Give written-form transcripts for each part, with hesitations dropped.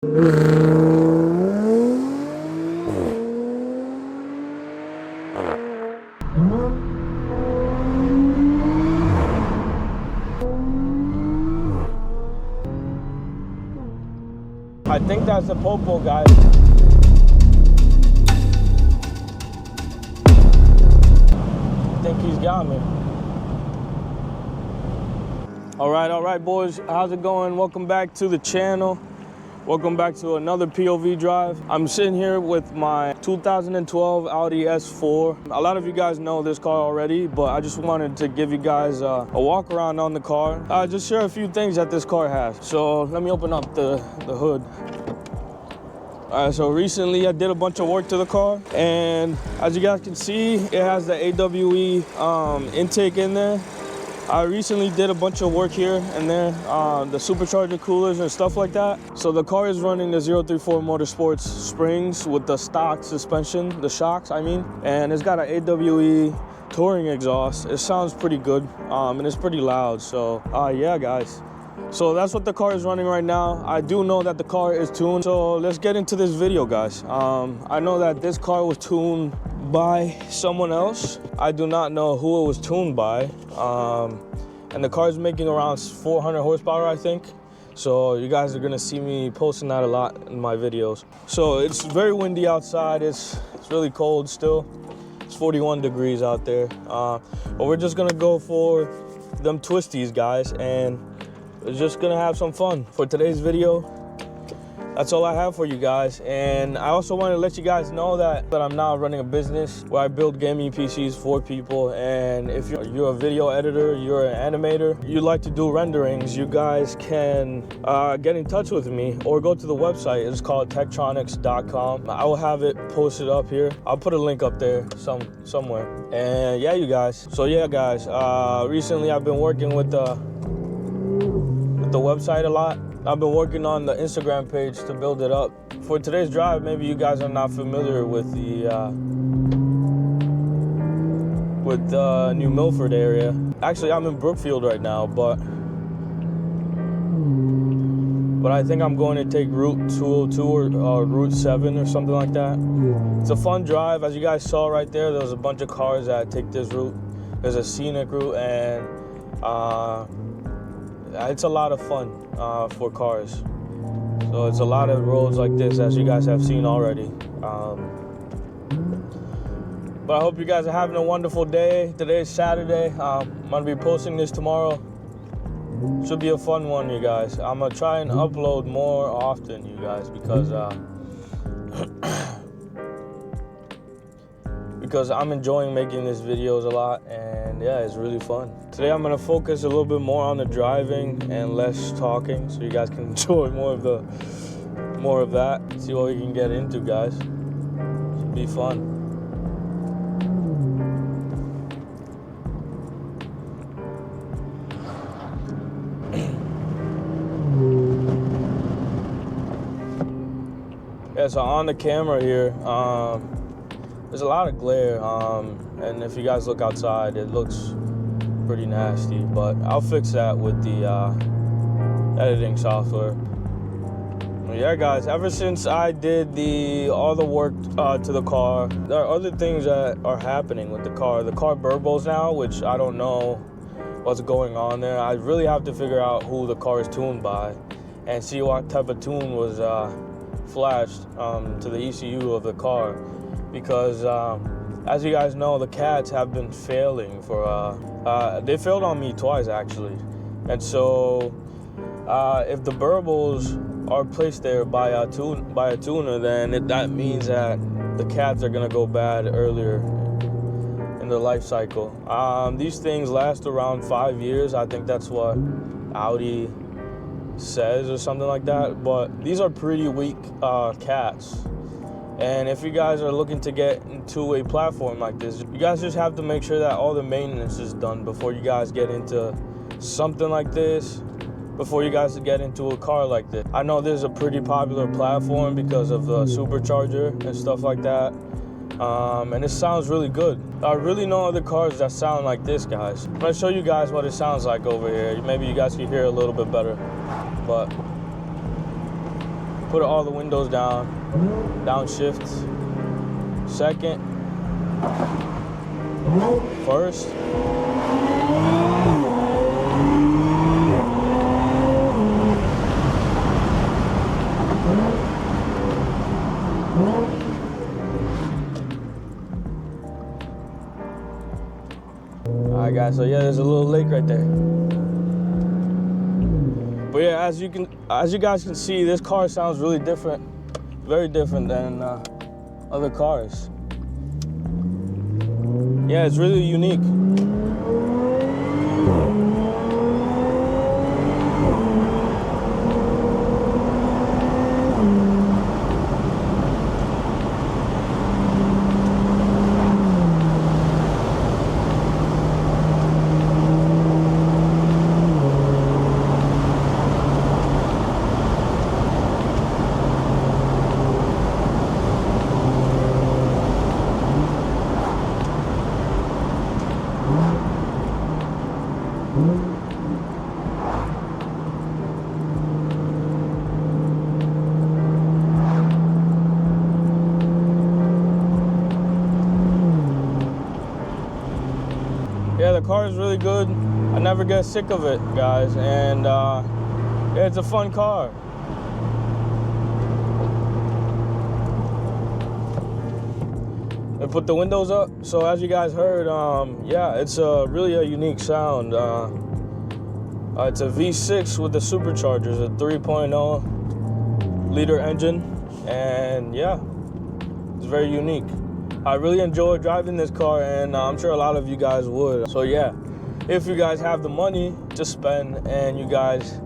I think that's a popo, guys. I think he's got me. All right, boys. How's it going? Welcome back to the channel. Welcome back to another POV drive. I'm sitting here with my 2012 Audi S-FLO. A lot of you guys know this car already, but I just wanted to give you guys a walk around on the car. Just share a few things that this car has. So let me open up the hood. All right, so recently I did a bunch of work to the car, and as you guys can see, it has the AWE intake in there. I recently did a bunch of work here and there, the supercharger coolers and stuff like that. So the car is running the 034 Motorsports springs with the stock suspension, the shocks, I mean, and it's got an AWE touring exhaust. It sounds pretty good, and it's pretty loud. So yeah, guys. So that's what the car is running right now. I do know that the car is tuned. So let's get into this video, guys. I know that this car was tuned by someone else. I do not know who it was tuned by. And the car is making around 400 horsepower, I think. So you guys are gonna see me posting that a lot in my videos. So it's very windy outside. It's really cold still. It's 41 degrees out there. But we're just gonna go for them twisties, guys, and we're just gonna have some fun for today's video. That's all I have for you guys. And I also want to let you guys know that I'm now running a business where I build gaming PCs for people. And if you're a video editor, you're an animator, you like to do renderings, you guys can get in touch with me or go to the website. It's called techtronics.com. I will have it posted up here. I'll put a link up there somewhere. And yeah, you guys. So yeah, guys, recently I've been working with the website a lot. I've been working on the Instagram page to build it up. For today's drive, maybe you guys are not familiar with the New Milford area. Actually, I'm in Brookfield right now, but I think I'm going to take Route 202 or Route 7 or something like that. It's a fun drive. As you guys saw right there, there's a bunch of cars that take this route. There's a scenic route, and it's a lot of fun for cars. So it's a lot of roads like this, as you guys have seen already. But I hope you guys are having a wonderful day. Today is Saturday. I'm gonna be posting this tomorrow. Should be a fun one, you guys. I'm gonna try and upload more often, you guys, because I'm enjoying making these videos a lot, and yeah, it's really fun. Today I'm gonna focus a little bit more on the driving and less talking, so you guys can enjoy more of that. See what we can get into, guys. Should be fun. Yeah, so on the camera here, there's a lot of glare, and if you guys look outside, it looks pretty nasty, but I'll fix that with the editing software. Yeah, guys, ever since I did all the work to the car, there are other things that are happening with the car. The car burbles now, which I don't know what's going on there. I really have to figure out who the car is tuned by and see what type of tune was flashed to the ECU of the car. Because as you guys know, the cats have been failing for they failed on me twice, actually. And so if the burbles are placed there by a tuner, then that means that the cats are gonna go bad earlier in their life cycle. These things last around 5 years. I think that's what Audi says or something like that. But these are pretty weak cats. And if you guys are looking to get into a platform like this, you guys just have to make sure that all the maintenance is done before you guys get into something like this, before you guys get into a car like this. I know this is a pretty popular platform because of the supercharger and stuff like that. And it sounds really good. I really know other cars that sound like this, guys. I'm gonna show you guys what it sounds like over here. Maybe you guys can hear a little bit better, but Put all the windows down. Downshift. Second. First. Alright guys, so yeah, there's a little lake right there. But yeah, as you guys can see, this car sounds really different, very different than other cars. Yeah, it's really unique. Yeah, the car is really good. I never get sick of it, guys, and yeah, it's a fun car. I put the windows up, so as you guys heard, yeah, it's really a unique sound. It's a V6 with the superchargers, a 3.0 liter engine, and yeah, it's very unique. I really enjoy driving this car, and I'm sure a lot of you guys would. So yeah, if you guys have the money to spend and you guys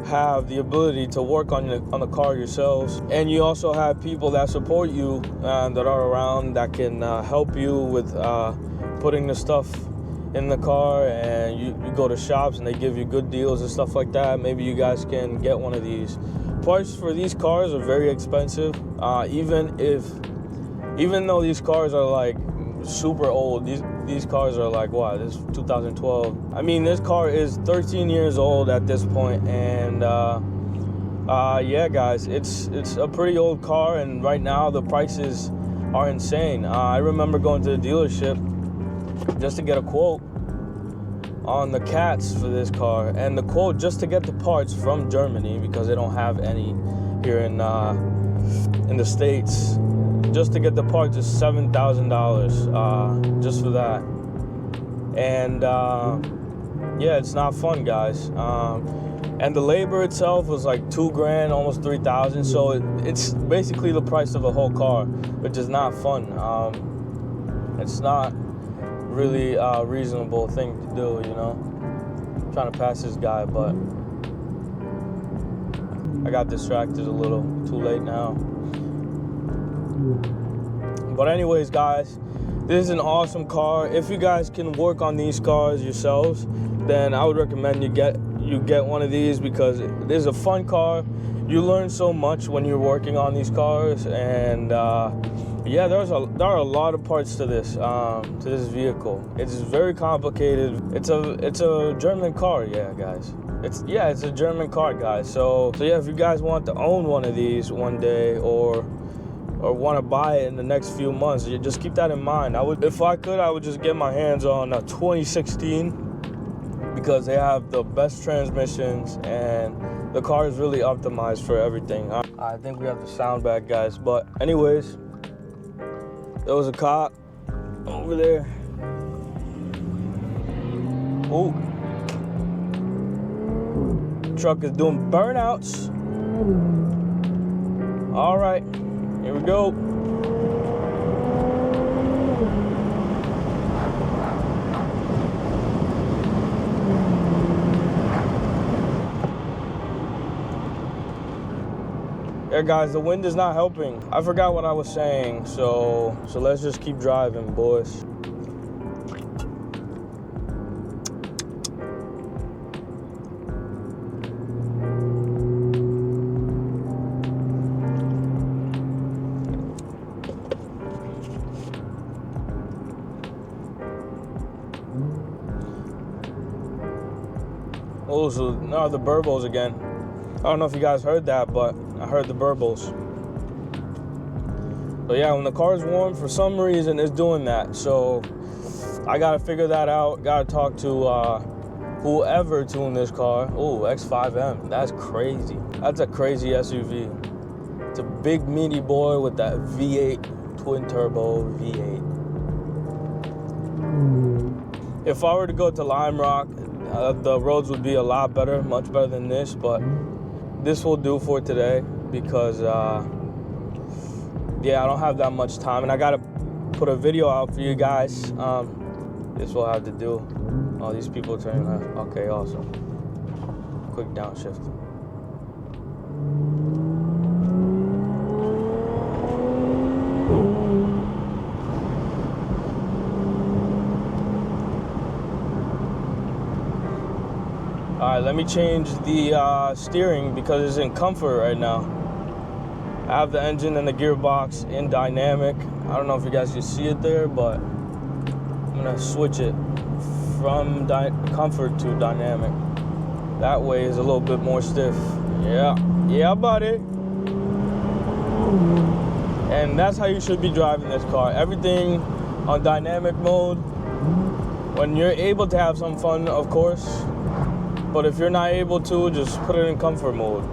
have the ability to work on the car yourselves, and you also have people that support you that are around that can help you with putting the stuff in the car, and you go to shops and they give you good deals and stuff like that, maybe you guys can get one of these. Parts for these cars are very expensive, even though these cars are like super old. These cars are like, what, this is 2012. I mean, this car is 13 years old at this point, and yeah guys, it's a pretty old car, and right now the prices are insane. I remember going to the dealership just to get a quote on the cats for this car, and the quote just to get the parts from Germany, because they don't have any here in the States. Just to get the parts is $7,000 just for that. And yeah, it's not fun, guys. And the labor itself was like $2,000, almost $3,000. So it's basically the price of a whole car, which is not fun. It's not really a reasonable thing to do, you know. I'm trying to pass this guy, but I got distracted a little. Too late now. But anyways, guys, this is an awesome car. If you guys can work on these cars yourselves, then I would recommend you get one of these, because it is a fun car. You learn so much when you're working on these cars, and yeah, there are a lot of parts to this vehicle. It's very complicated. It's a German car, yeah, guys. It's a German car, guys. So yeah, if you guys want to own one of these one day, or want to buy it in the next few months, you just keep that in mind. If I could, I would just get my hands on a 2016, because they have the best transmissions and the car is really optimized for everything. I think we have the sound back, guys. But anyways, there was a cop over there. Oh, truck is doing burnouts. All right. Here we go. Yeah, guys, the wind is not helping. I forgot what I was saying, so let's just keep driving, boys. Oh, so now the Burbos again. I don't know if you guys heard that, but I heard the burbles. But yeah, when the car is warm, for some reason, it's doing that. So I gotta figure that out. Gotta talk to whoever tuned this car. Oh, X5M, that's crazy. That's a crazy SUV. It's a big meaty boy with that V8, twin turbo V8. If I were to go to Lime Rock, the roads would be a lot better, much better than this, but this will do for today because yeah, I don't have that much time and I gotta put a video out for you guys. This will have to do. Oh, these people turning left. Okay, awesome. Quick downshift. All right, let me change the steering because it's in comfort right now. I have the engine and the gearbox in dynamic. I don't know if you guys can see it there, but I'm gonna switch it from comfort to dynamic. That way is a little bit more stiff. Yeah, buddy. And that's how you should be driving this car. Everything on dynamic mode. When you're able to have some fun, of course. But if you're not able to, just put it in comfort mode.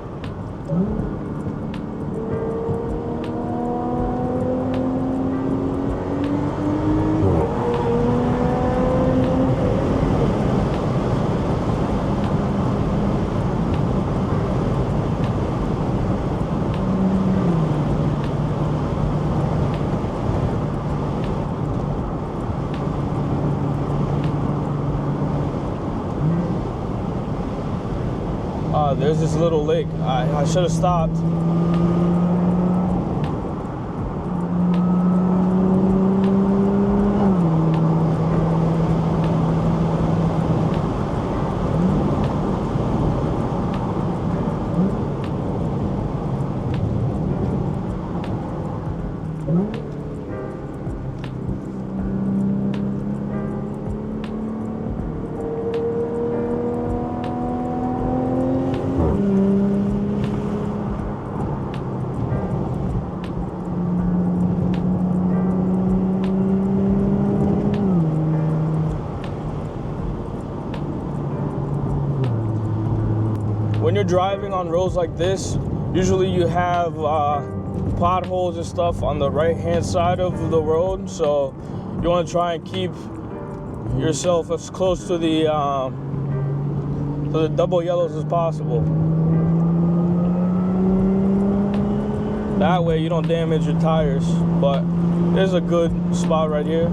There's this little lake. I should have stopped. When you're driving on roads like this, usually you have potholes and stuff on the right-hand side of the road, so you want to try and keep yourself as close to the double yellows as possible. That way you don't damage your tires, but there's a good spot right here.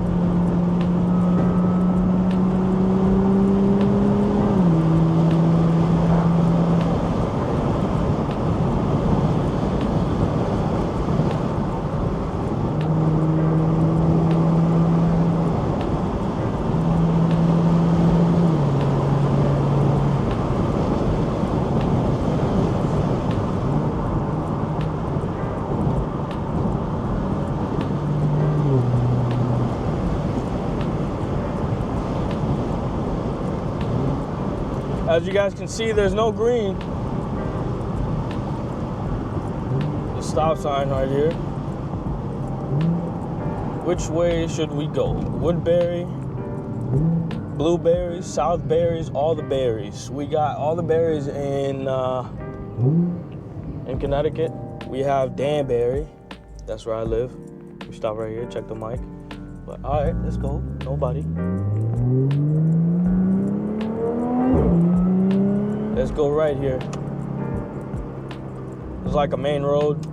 As you guys can see, there's no green. The stop sign right here. Which way should we go? Woodbury, blueberries, southberries, all the berries. We got all the berries in Connecticut. We have Danbury. That's where I live. We stop right here, check the mic. But all right, let's go. Nobody. Let's go right here. It's like a main road.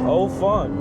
Oh, fun.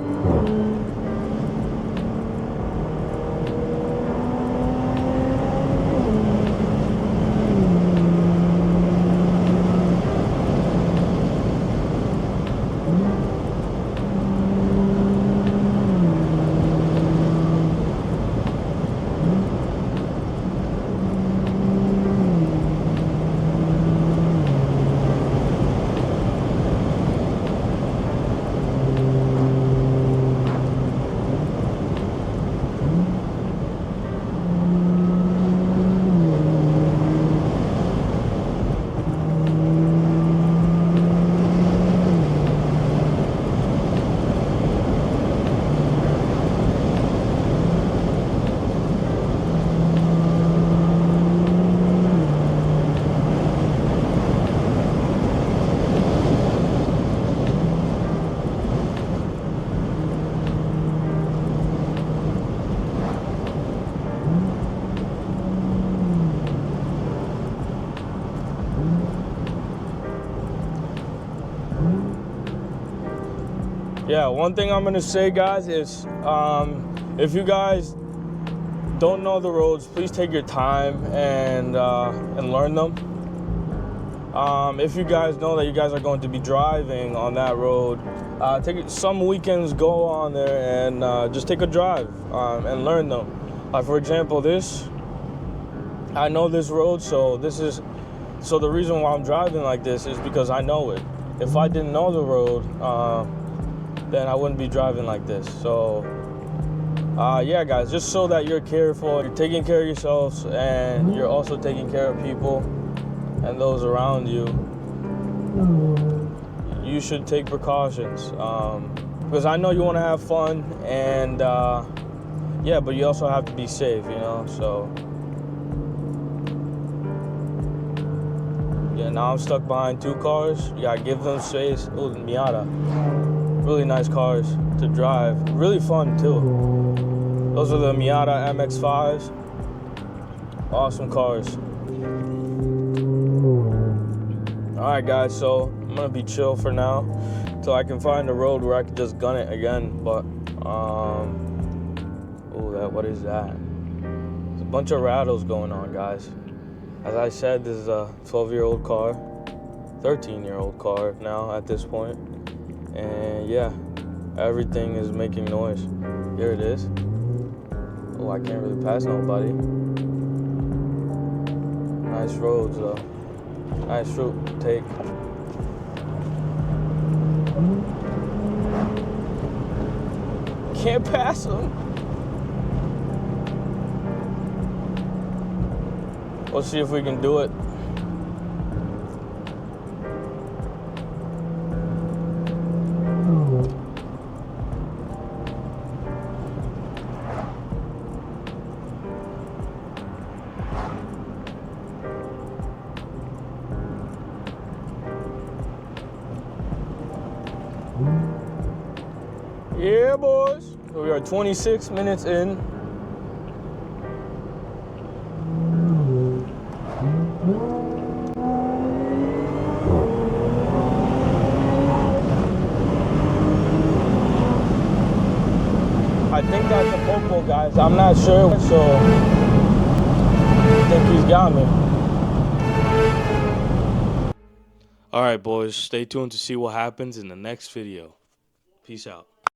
Yeah, one thing I'm gonna say, guys, is if you guys don't know the roads, please take your time and learn them. If you guys know that you guys are going to be driving on that road, some weekends, go on there and just take a drive and learn them. For example, I know this road, so the reason why I'm driving like this is because I know it. If I didn't know the road, then I wouldn't be driving like this. So yeah, guys, just so that you're careful, you're taking care of yourselves, and you're also taking care of people and those around you. You should take precautions, because I know you want to have fun, and yeah, but you also have to be safe, you know. So yeah, now I'm stuck behind two cars. You gotta give them space. Oh, the Miata, really nice cars to drive, really fun too. Those are the Miata MX-5s. Awesome cars. Alright, guys, so I'm gonna be chill for now till I can find a road where I can just gun it again. But oh, what is that? There's a bunch of rattles going on, guys. As I said, this is a 12-year-old car, 13-year-old car now at this point. And yeah, everything is making noise. Here it is. Oh, I can't really pass nobody. Nice roads, though. Nice route to take. Can't pass them. Let's see if we can do it. Yeah, boys. So we are 26 minutes in. I think that's a popo, guys. I'm not sure, so I think he's got me. All right, boys. Stay tuned to see what happens in the next video. Peace out.